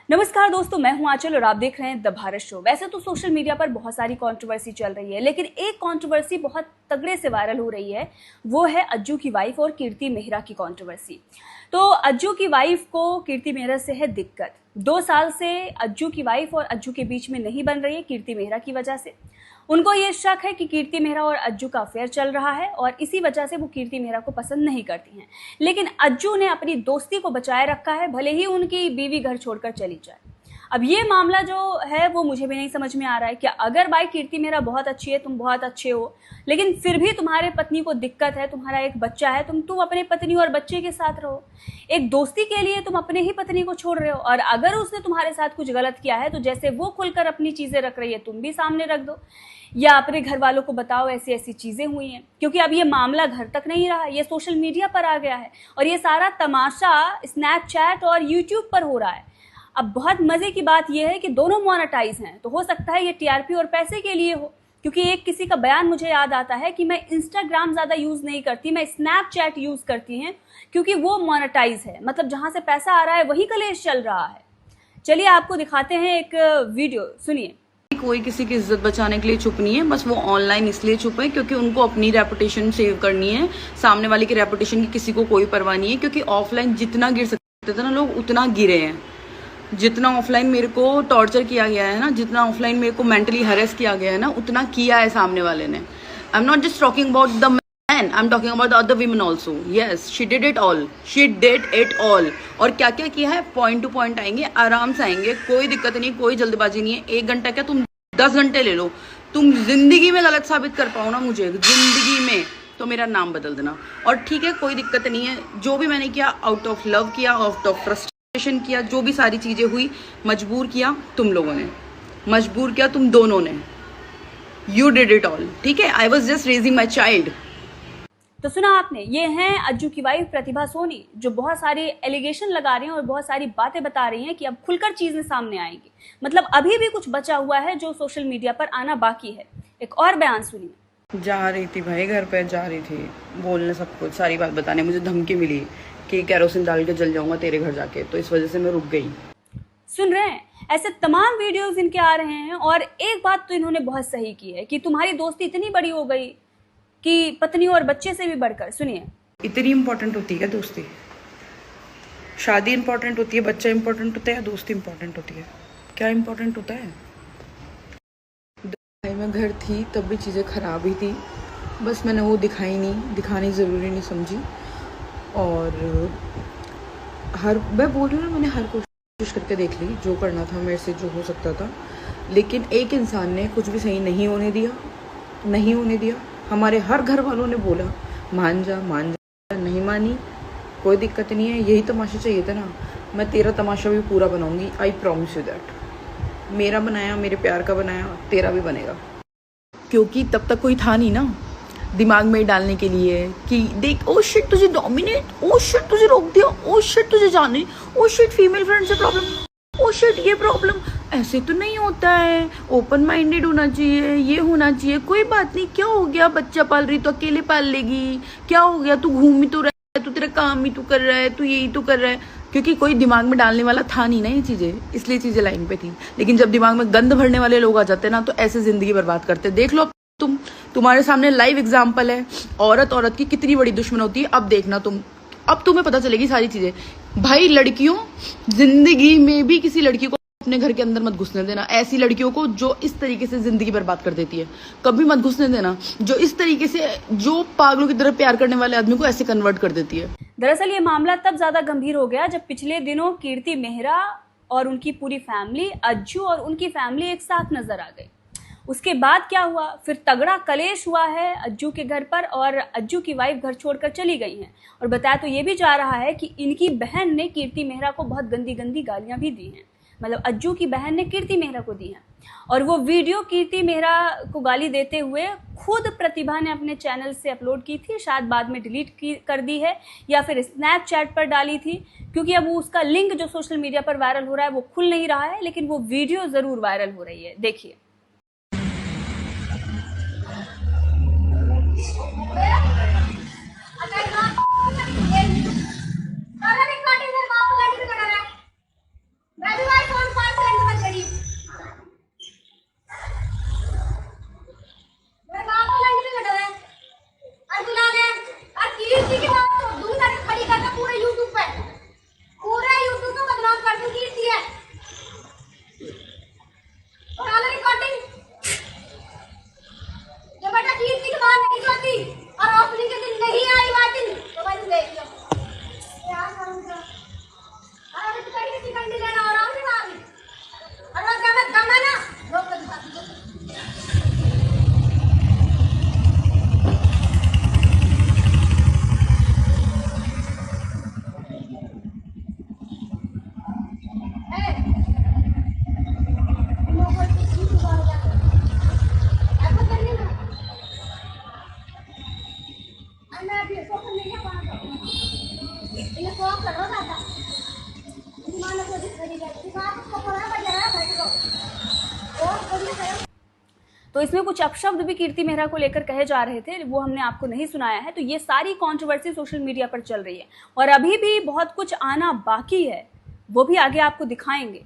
नमस्कार दोस्तों, मैं हूं आंचल और आप देख रहे हैं द भारत शो। वैसे तो सोशल मीडिया पर बहुत सारी कंट्रोवर्सी चल रही है, लेकिन एक कंट्रोवर्सी बहुत तगड़े से वायरल हो रही है। वो है अज्जू की वाइफ और कीर्ति मेहरा की कंट्रोवर्सी। तो अज्जू की वाइफ को कीर्ति मेहरा से है दिक्कत। 2 साल से अज्जू की वाइफ और अज्जू के बीच में नहीं बन रही है कीर्ति मेहरा की वजह से। उनको ये शक है कि कीर्ति मेहरा और अज्जू का अफेयर चल रहा है और इसी वजह से वो कीर्ति मेहरा को पसंद नहीं करती हैं। लेकिन अज्जू ने अपनी दोस्ती को बचाए रखा है, भले ही उनकी बीवी घर छोड़कर चली जाए। अब ये मामला जो है वो मुझे भी नहीं समझ में आ रहा है कि अगर भाई कीर्ति मेहरा बहुत अच्छी है, तुम बहुत अच्छे हो, लेकिन फिर भी तुम्हारे पत्नी को दिक्कत है, तुम्हारा एक बच्चा है, तुम अपने पत्नी और बच्चे के साथ रहो। एक दोस्ती के लिए तुम अपने ही पत्नी को छोड़ रहे हो, और अगर उसने तुम्हारे साथ कुछ गलत किया है तो जैसे वो खुलकर अपनी चीजें रख रही है तुम भी सामने रख दो, या अपने घर वालों को बताओ ऐसी ऐसी चीजें हुई हैं। क्योंकि अब ये मामला घर तक नहीं रहा, ये सोशल मीडिया पर आ गया है और ये सारा तमाशा स्नैपचैट और यूट्यूब पर हो रहा है। अब बहुत मजे की बात यह है कि दोनों मोनेटाइज हैं, तो हो सकता है ये टीआरपी और पैसे के लिए हो। क्योंकि एक किसी का बयान मुझे याद आता है कि मैं इंस्टाग्राम ज्यादा यूज नहीं करती, मैं स्नैपचैट यूज करती हैं, क्योंकि वो मोनेटाइज है, मतलब जहां से पैसा आ रहा है वही कलेश चल रहा है। चलिए आपको दिखाते हैं एक वीडियो, सुनिए। कोई किसी की इज्जत बचाने के लिए चुप नहीं है, बस वो ऑनलाइन इसलिए चुप है क्योंकि उनको अपनी रेपुटेशन सेव करनी है। सामने वाले की रेपुटेशन की किसी को कोई परवाह नहीं है, क्योंकि ऑफलाइन जितना गिर सकते थे ना लोग, उतना गिरे हैं। जितना ऑफलाइन मेरे को टॉर्चर किया गया है ना, जितना ऑफलाइन मेरे को मेंटली हरेस किया गया है ना, उतना किया है सामने वाले ने। I am not just talking about the man, I am talking about the other women also. Yes, she did it all, she did it all. और क्या क्या किया है, पॉइंट टू पॉइंट आएंगे, आराम से आएंगे, कोई दिक्कत नहीं, कोई जल्दबाजी नहीं है। 1 घंटा क्या, तुम 10 घंटे ले लो। तुम जिंदगी में गलत साबित कर पाओ ना मुझे, जिंदगी में, तो मेरा नाम बदल देना। और ठीक है, कोई दिक्कत नहीं है। जो भी मैंने किया आउट ऑफ लव किया, आउट ऑफ ट्रस्ट किया, जो भी सारी चीजें हुई, मजबूर किया तुम लोगों ने, मजबूर किया तुम दोनों ने। यू डिड इट ऑल, ठीक है। I was just raising my child. तो सुना आपने, ये हैं अज्जू की वाइफ प्रतिभा सोनी, जो बहुत सारे एलिगेशन लगा रही हैं और बहुत सारी बातें बता रही हैं कि अब खुलकर चीजें सामने आएंगी। मतलब अभी भी कुछ बचा हुआ है जो सोशल मीडिया पर आना बाकी है। एक और बयान सुनिए। जा रही थी भाई, घर पे जा रही थी, बोलने सब कुछ, सारी बात बताने। मुझे धमकी मिली कि कैरोसिन डाल के जल जाऊंगा तेरे घर जाके, तो इस वजह से मैं रुक गई। सुन रहे हैं, ऐसे तमाम वीडियोस इनके आ रहे हैं। और एक बात तो इन्होंने बहुत सही की है कि तुम्हारी दोस्ती इतनी बड़ी हो गई कि पत्नी और बच्चे से भी बढ़कर। सुनिए, इतनी इंपॉर्टेंट होती है दोस्ती? शादी इंपॉर्टेंट होती है, बच्चा इंपॉर्टेंट होता है, या दोस्ती इंपॉर्टेंट होती है? क्या इंपॉर्टेंट होता है? मैं घर थी तब भी चीज़ें खराब ही थी, बस मैंने वो दिखाई नहीं, दिखानी ज़रूरी नहीं समझी। और मैं बोल रही हूँ ना, मैंने हर कोशिश करके देख ली, जो करना था मेरे से, जो हो सकता था। लेकिन एक इंसान ने कुछ भी सही नहीं होने दिया, नहीं होने दिया। हमारे हर घर वालों ने बोला मान जा, नहीं मानी, कोई दिक्कत नहीं है, यही तमाशा चाहिए था ना। मैं तेरा तमाशा भी पूरा बनाऊंगी, आई प्रॉमिस यू दैट। मेरा बनाया, मेरे प्यार का बनाया, तेरा भी बनेगा। क्योंकि तब तक कोई था नहीं ना दिमाग में डालने के लिए कि देख, ओ शिट तुझे डोमिनेट, ओ शिट तुझे रोक दिया, ओ शिट तुझे जाने, ओ शिट फीमेल फ्रेंड से प्रॉब्लम, ओ शिट ये प्रॉब्लम। ऐसे तो नहीं होता है, ओपन माइंडेड होना चाहिए, ये होना चाहिए, कोई बात नहीं, क्या हो गया, बच्चा पाल रही तो अकेले पाल लेगी, क्या हो गया, तू घूम ही तो रहा है, तू तेरा काम ही तो कर रहा है, तू यही तो कर रहा है। क्योंकि कोई दिमाग में डालने वाला था नहीं ना ये चीजें, इसलिए चीजें लाइन पे थी। लेकिन जब दिमाग में गंद भरने वाले लोग आ जाते हैं ना, तो ऐसे जिंदगी बर्बाद करते। देख लो तुम्हारे सामने लाइव एग्जाम्पल है, औरत की कितनी बड़ी दुश्मन होती है। अब देखना तुम, अब तुम्हें पता चलेगी सारी चीजें। भाई लड़कियों, जिंदगी में भी किसी लड़की को अपने घर के अंदर मत घुसने देना। ऐसी लड़कियों को जो इस तरीके से जिंदगी बर्बाद कर देती है, कभी मत घुसने देना। जो इस तरीके से, जो पागलों की तरह प्यार करने वाले आदमी को ऐसे कन्वर्ट कर देती है। दरअसल ये मामला तब ज्यादा गंभीर हो गया जब पिछले दिनों कीर्ति मेहरा और उनकी पूरी फैमिली, अज्जू और उनकी फैमिली एक साथ नजर आ गई। उसके बाद क्या हुआ, फिर तगड़ा कलेश हुआ है अज्जू के घर पर, और अज्जू की वाइफ घर छोड़कर चली गई हैं। और बताया तो ये भी जा रहा है कि इनकी बहन ने कीर्ति मेहरा को बहुत गंदी गंदी गालियां भी दी हैं। मतलब अज्जू की बहन ने कीर्ति मेहरा को दी हैं। और वो वीडियो कीर्ति मेहरा को गाली देते हुए खुद प्रतिभा ने अपने चैनल से अपलोड की थी, शायद बाद में डिलीट कर दी है, या फिर स्नैपचैट पर डाली थी। क्योंकि अब उसका लिंक जो सोशल मीडिया पर वायरल हो रहा है वो खुल नहीं रहा है, लेकिन वो वीडियो जरूर वायरल हो रही है। देखिए, मैं भी तो इसमें कुछ अपशब्द भी कीर्ति मेहरा को लेकर कहे जा रहे थे, वो हमने आपको नहीं सुनाया है। तो ये सारी कंट्रोवर्सी सोशल मीडिया पर चल रही है और अभी भी बहुत कुछ आना बाकी है, वो भी आगे आपको दिखाएंगे।